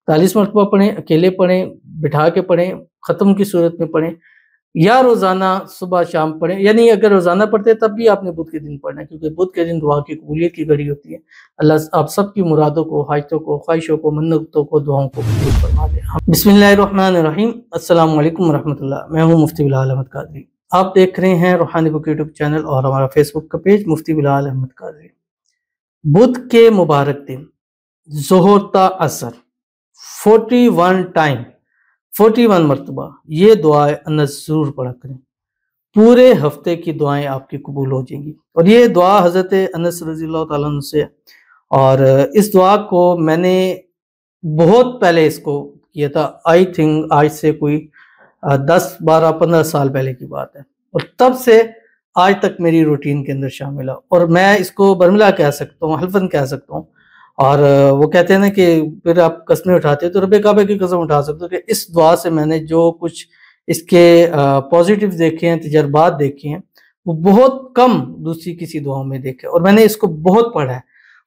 41 مرتبہ پڑھیں، اکیلے پڑھیں، بٹھا کے پڑھیں، ختم کی صورت میں پڑھیں، یا روزانہ صبح شام پڑھیں. یعنی اگر روزانہ پڑھتے تب بھی آپ نے بدھ کے دن پڑھنا ہے، کیونکہ بدھ کے دن دعا کی قبولیت کی گھڑی ہوتی ہے. اللہ آپ سب کی مرادوں کو، حاجتوں کو، خواہشوں کو، منتوں کو، دعاؤں کو قبول فرما دے. بسم اللہ الرحمن الرحیم. السلام علیکم ورحمۃ اللہ. میں ہوں مفتی بلال احمد قادری. آپ دیکھ رہے ہیں روحانی بک یوٹیوب چینل اور ہمارا فیس بک کا پیج مفتی بلال احمد قادری. بدھ کے مبارک دن ظہر تا عصر 41 ٹائم 41 مرتبہ یہ دعائیں انس ضرور پڑھا کریں. پورے ہفتے کی دعائیں آپ کی قبول ہو جائیں گی. اور یہ دعا حضرت انس رضی اللہ تعالیٰ عنہ سے، اور اس دعا کو میں نے بہت پہلے اس کو کیا تھا. آئی تھنک آج سے کوئی 10 12 15 سال پہلے کی بات ہے، اور تب سے آج تک میری روٹین کے اندر شامل ہے. اور میں اس کو برملا کہہ سکتا ہوں، حلفاً کہہ سکتا ہوں. اور وہ کہتے ہیں نا کہ پھر آپ قسمیں اٹھاتے ہیں تو رب کعبہ کی قسم اٹھا سکتے ہو کہ اس دعا سے میں نے جو کچھ اس کے پازیٹیو دیکھے ہیں، تجربات دیکھے ہیں، وہ بہت کم دوسری کسی دعاؤں میں دیکھے. اور میں نے اس کو بہت پڑھا ہے،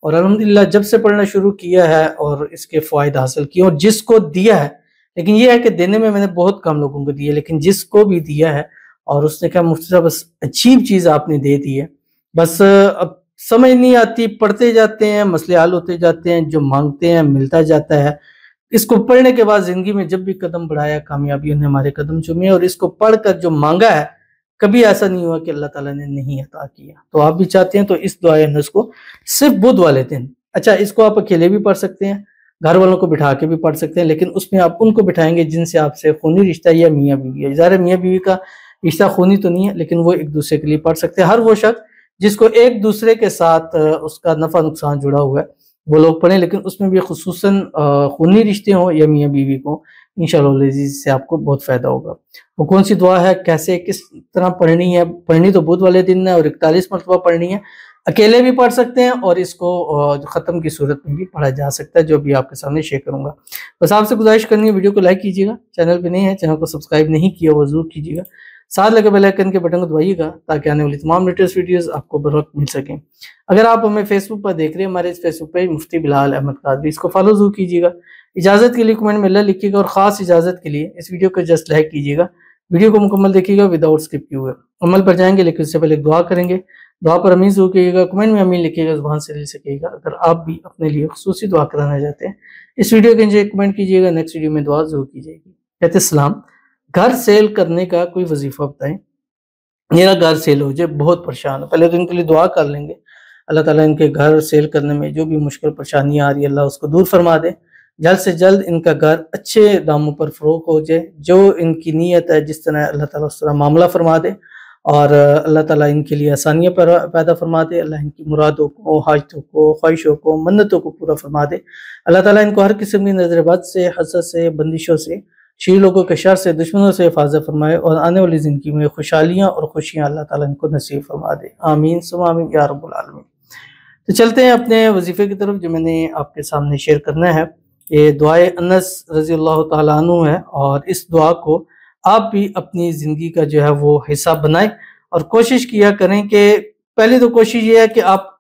اور الحمدللہ جب سے پڑھنا شروع کیا ہے اور اس کے فوائد حاصل کیے. اور جس کو دیا ہے، لیکن یہ ہے کہ دینے میں نے بہت کم لوگوں کو دیا، لیکن جس کو بھی دیا ہے اور اس نے کہا مفتی صاحب بس عجیب چیز آپ نے دے دی ہے، بس اب سمجھ نہیں آتی، پڑھتے جاتے ہیں، مسئلے حل ہوتے جاتے ہیں، جو مانگتے ہیں ملتا جاتا ہے. اس کو پڑھنے کے بعد زندگی میں جب بھی قدم بڑھایا کامیابیوں نے ہمارے قدم چومے، اور اس کو پڑھ کر جو مانگا ہے کبھی ایسا نہیں ہوا کہ اللہ تعالیٰ نے نہیں عطا کیا. تو آپ بھی چاہتے ہیں تو اس دعائے انس کو صرف بدھ والے دن، اچھا اس کو آپ اکیلے بھی پڑھ سکتے ہیں، گھر والوں کو بٹھا کے بھی پڑھ سکتے ہیں، لیکن اس میں آپ ان کو بٹھائیں گے جن سے آپ سے خونی رشتہ یا میاں بیوی ہے. ظاہر میاں بیوی کا رشتہ خونی تو نہیں ہے، لیکن وہ ایک دوسرے کے لیے پڑھ سکتے ہیں. ہر وہ شخص جس کو ایک دوسرے کے ساتھ اس کا نفع نقصان جڑا ہوا ہے وہ لوگ پڑھیں، لیکن اس میں بھی خصوصاً خونی رشتے ہوں یا میاں بیوی کو، انشاءاللہ العزیز سے آپ کو بہت فائدہ ہوگا. وہ کون سی دعا ہے، کیسے کس طرح پڑھنی ہے؟ پڑھنی تو بدھ والے دن ہے اور 41 مرتبہ پڑھنی ہے. اکیلے بھی پڑھ سکتے ہیں اور اس کو ختم کی صورت میں بھی پڑھا جا سکتا ہے، جو بھی آپ کے سامنے شیئر کروں گا. بس آپ سے گزارش کرنی ہے ویڈیو کو لائک کیجیے گا، چینل پہ نہیں ہے چینل کو سبسکرائب نہیں کیا وہ ضرور کیجیے گا، ساتھ لگے بیل آئیکن کے بٹن کو دبائیے گا تاکہ آنے والی تمام لیٹسٹ ویڈیوز آپ کو بر وقت مل سکیں. اگر آپ ہمیں فیس بک پر دیکھ رہے ہیں، ہمارے اس فیس بک پیج مفتی بلال احمد قادری، اس کو فالو ضرور کیجیے گا. اجازت کے لیے کمنٹ میں اللہ لکھیے گا، اور خاص اجازت کے لیے اس ویڈیو کو جسٹ لائک کیجیے گا. ویڈیو کو مکمل دیکھیے گا وداؤٹ اسکپ کیے ہوئے. عمل پر جائیں گے لیکن اس سے پہلے ایک دعا کریں گے. دعا پر امین ضرور کیجیے گا، کمنٹ میں امین لکھیے گا، زبان سے لے سکے گا. اگر آپ بھی اپنے لیے خصوصی دعا کرانا چاہتے ہیں اس ویڈیو کے نیچے کمنٹ کیجیے گا، نیکسٹ ویڈیو میں دعا ضرور کی جائے گی. کہتے السلام، گھر سیل کرنے کا کوئی وظیفہ بتائیں، میرا گھر سیل ہو جائے، بہت پریشان ہو. پہلے تو ان کے لیے دعا کر لیں گے، اللہ تعالیٰ ان کے گھر سیل کرنے میں جو بھی مشکل پریشانیاں آ رہی ہے اللہ اس کو دور فرما دے. جلد سے جلد ان کا گھر اچھے داموں پر فروغ ہو جائے، جو ان کی نیت ہے جس طرح اللہ تعالیٰ اس طرح معاملہ فرما دے، اور اللہ تعالیٰ ان کے لیے آسانیاں پیدا فرما دے. اللہ ان کی مرادوں کو، حاجتوں کو، خواہشوں کو، منتوں کو پورا فرما دے. اللہ تعالیٰ ان کو ہر قسم کی نظر بد سے، حسد سے، بندشوں سے، شریر لوگوں کے شر سے، دشمنوں سے حفاظت فرمائے، اور آنے والی زندگی میں خوشحالیاں اور خوشیاں اللہ تعالیٰ ان کو نصیب فرما دے. آمین ثم آمین یا رب العالمین. تو چلتے ہیں اپنے وظیفے کی طرف جو میں نے آپ کے سامنے شیئر کرنا ہے. یہ دعائے انس رضی اللہ تعالیٰ عنہ ہے، اور اس دعا کو آپ بھی اپنی زندگی کا جو ہے وہ حصہ بنائیں، اور کوشش کیا کریں کہ پہلی تو کوشش یہ ہے کہ آپ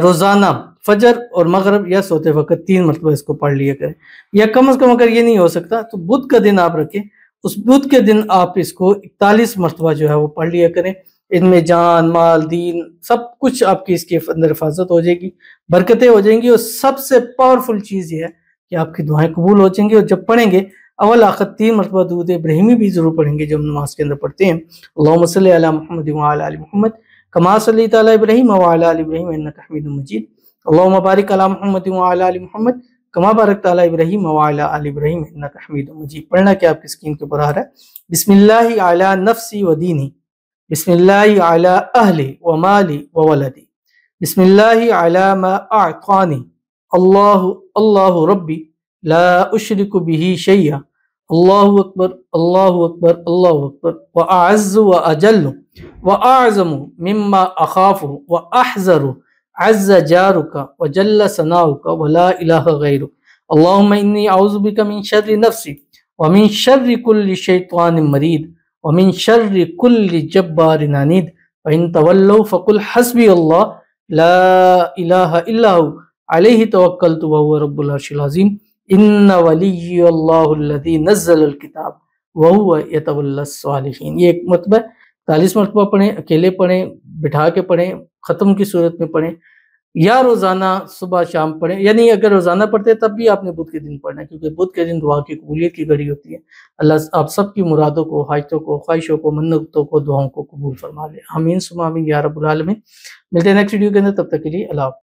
روزانہ فجر اور مغرب یا سوتے وقت 3 مرتبہ اس کو پڑھ لیا کریں، یا کم از کم اگر یہ نہیں ہو سکتا تو بدھ کا دن آپ رکھیں، اس بدھ کے دن آپ اس کو 41 مرتبہ جو ہے وہ پڑھ لیا کریں. ان میں جان، مال، دین سب کچھ آپ کی اس کے اندر حفاظت ہو جائے گی، برکتیں ہو جائیں گی، اور سب سے پاورفل چیز یہ ہے کہ آپ کی دعائیں قبول ہو جائیں گی. اور جب پڑھیں گے اول آخر 3 مرتبہ درود ابراہیمی بھی ضرور پڑھیں گے جو ہم نماز کے اندر پڑھتے ہیں. اللہم صلی علی محمد وعلی آل محمد کما صلیت علی ابراہیم وعلی آل ابراہیم انک حمید مجید. اللہم بارک علی محمد وعلی آل محمد کما بارکت علی ابراہیم وعلی آل ابراہیم انک حمید مجید. پڑھنا کیا آپ کی اسکرین کے اوپر آ رہا ہے. بسم اللہ علی نفسی و دینی، بسم اللہ علی اہلی و مالی و ولدی، بسم اللہ علی ما اعطانی، اللہ ربی لا اشرک به شیئا، اللہ اکبر اللہ اکبر اللہ اکبر، واعز واجل واعظم مما اخاف واحذر، عز جارک وجل ثناؤک ولا الہ غیرک، اللہم انی اعوذ بک من شر نفسی ومن شر کل شیطان مرید ومن شر کل جبار عنید، فإن تولوا فقل حسبی اللہ لا الہ الا ہو علیہ توکلت وہو رب العرش العظیم. ان ولی اللہ الذی نزل الکتاب وہو یتولی الصالحین. یہ ایک مرتبہ 40 مرتبہ پڑھیں، اکیلے پڑھیں، بٹھا کے پڑھیں، ختم کی صورت میں پڑھیں، یا روزانہ صبح شام پڑھیں. یعنی اگر روزانہ پڑھتے تب بھی آپ نے بدھ کے دن پڑھنا ہے، کیونکہ بدھ کے دن دعا کی قبولیت کی گھڑی ہوتی ہے. اللہ آپ سب کی مرادوں کو، حاجتوں کو، خواہشوں کو، منتوں کو، دعاؤں کو قبول فرما لے. آمین ثم آمین یا رب العالمین. ملتے ہیں نیکسٹ ویڈیو کے اندر، تب تک کے لیے اللہ حافظ.